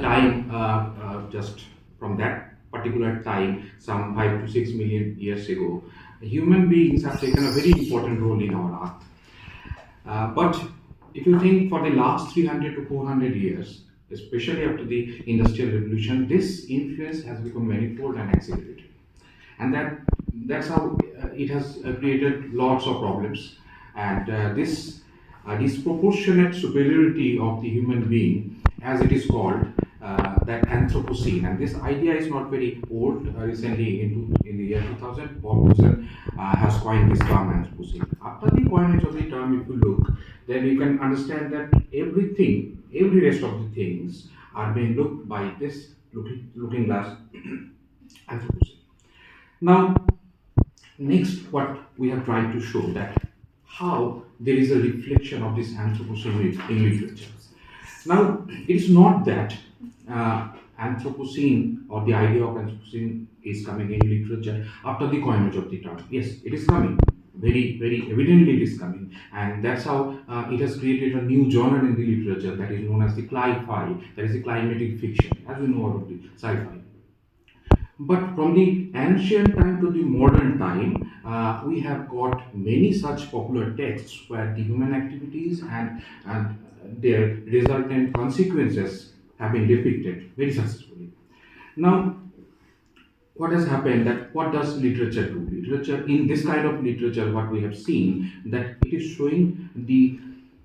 time, just from that particular time, some 5 to 6 million years ago, human beings have taken a very important role in our earth. But if you think for the last 300 to 400 years, especially after the Industrial Revolution, this influence has become manifold and accelerated. And that's how it has created lots of problems. And this disproportionate superiority of the human being, as it is called, that Anthropocene. And this idea is not very old. Recently, in the year 2000, Paul Wilson has coined this term Anthropocene. After the coinage of the term, if you look, then you can understand that every rest of the things are being looked by this looking glass Anthropocene. Now, next, what we have tried to show that how there is a reflection of this Anthropocene in literature. Now, it is not that Anthropocene or the idea of Anthropocene is coming in literature after the coinage of the term. Yes, it is coming. Very, very evidently it is coming. And that's how it has created a new genre in the literature that is known as the cli-fi, that is the climatic fiction, as we know about the sci-fi. But from the ancient time to the modern time, we have got many such popular texts where the human activities and their resultant consequences have been depicted very successfully. Now, what has happened, that what does literature do? Literature, in this kind of literature, what we have seen, that it is showing the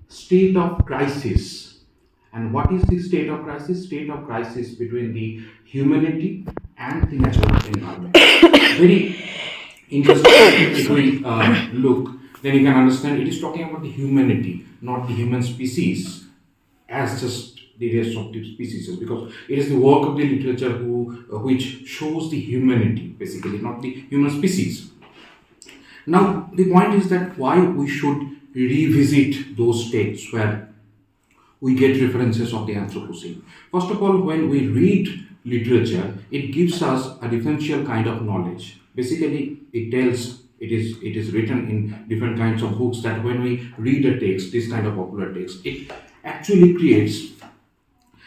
state of crisis. And what is the state of crisis? State of crisis between the humanity and the natural environment. Very interesting. If we look, then you can understand it is talking about the humanity, not the human species, as just the rest of the species, because it is the work of the literature which shows the humanity, basically, not the human species. Now, the point is that why we should revisit those texts where we get references of the Anthropocene. First of all, when we read literature, it gives us a differential kind of knowledge. Basically, it is written in different kinds of books, that when we read a text, this kind of popular text, it actually creates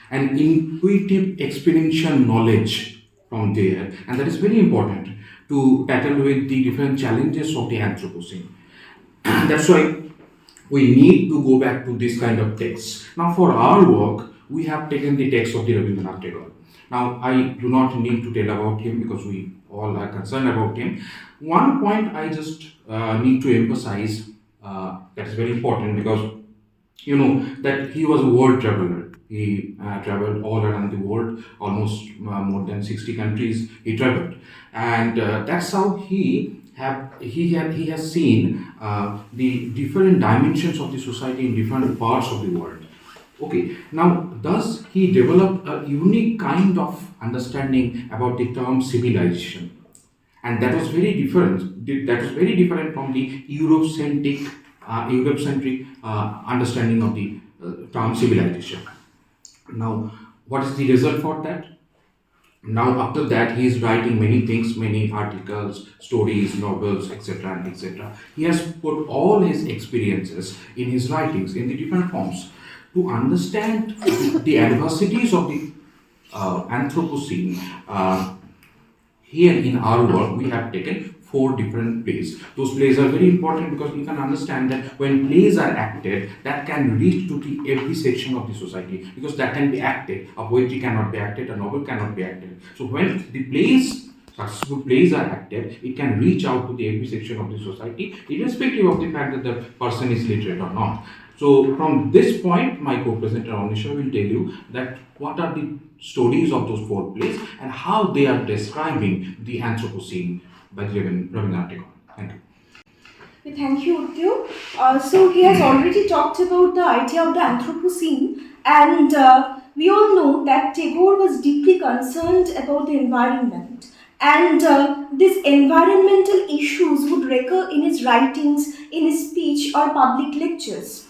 an intuitive experiential knowledge from there, and that is very important to tackle with the different challenges of the Anthropocene. That's why we need to go back to this kind of texts. Now, for our work, we have taken the text of the Rabindranath Tagore. Now, I do not need to tell about him because we all are concerned about him. One point I just need to emphasize, that is very important, because you know that he was a world traveler. He traveled all around the world, almost more than 60 countries he traveled, and that's how he has seen the different dimensions of the society in different parts of the world. Okay, now thus he developed a unique kind of understanding about the term civilization, and that was very different. That was very different from the Eurocentric understanding of the term civilization. Now, what is the result for that? Now, after that, he is writing many things, many articles, stories, novels, etc., and etc. He has put all his experiences in his writings in the different forms to understand the adversities of the Anthropocene. Here in our work, we have taken 4 different plays. Those plays are very important because you can understand that when plays are acted, that can reach to the every section of the society, because that can be acted. A poetry cannot be acted, a novel cannot be acted. So when the successful plays are acted, it can reach out to the every section of the society, irrespective of the fact that the person is literate or not. So from this point, my co-presenter Anwesa will tell you that what are the stories of those 4 plays and how they are describing the Anthropocene by Rabindranath Tagore. Thank you. Thank you, Uttiya. So he has already talked about the idea of the Anthropocene, and we all know that Tagore was deeply concerned about the environment, and these environmental issues would recur in his writings, in his speech or public lectures.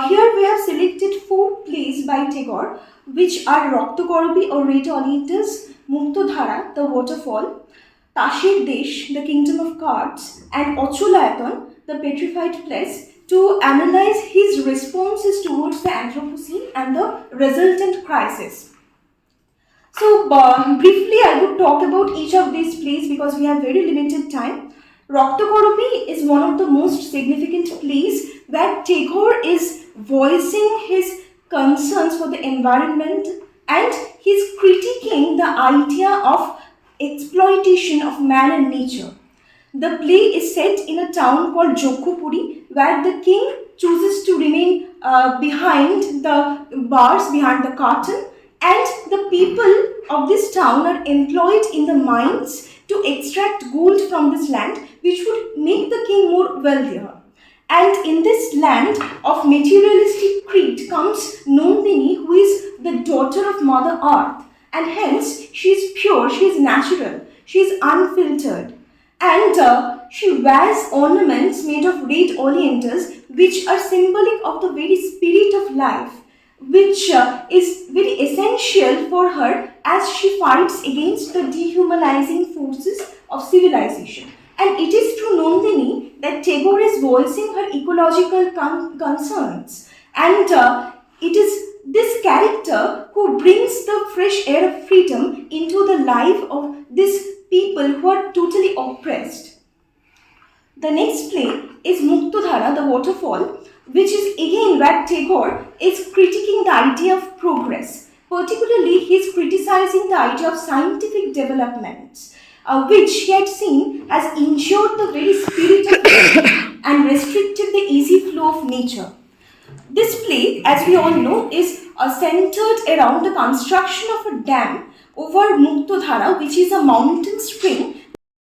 Here we have selected 4 plays by Tagore, which are Raktokorobi or Red Olitas, Muktodhara, the waterfall, Tashir Desh, the kingdom of cards, and Ocholayaton, the petrified place, to analyze his responses towards the Anthropocene and the resultant crisis. So, briefly, I would talk about each of these plays because we have very limited time. Raktokoropi is one of the most significant plays where Tagore is voicing his concerns for the environment and he's critiquing the idea of exploitation of man and nature. The play is set in a town called Jokkupuri, where the king chooses to remain behind the bars, behind the curtain, and the people of this town are employed in the mines to extract gold from this land, which would make the king more wealthier. And in this land of materialistic creed comes Nandini, who is the daughter of Mother Earth, and hence she is pure, she is natural, she is unfiltered. And she wears ornaments made of red oleanders, which are symbolic of the very spirit of life, which is very essential for her as she fights against the dehumanizing forces of civilization. And it is through Nandini that Tagore is voicing her ecological concerns. And it is this character who brings the fresh air of freedom into the life of these people who are totally oppressed. The next play is Muktodhara, the waterfall, which is again where Tagore is critiquing the idea of progress. Particularly, he is criticizing the idea of scientific development, which he had seen has injured the very spirit of life and restricted the easy flow of nature. This play, as we all know, is centered around the construction of a dam over Muktodhara, which is a mountain spring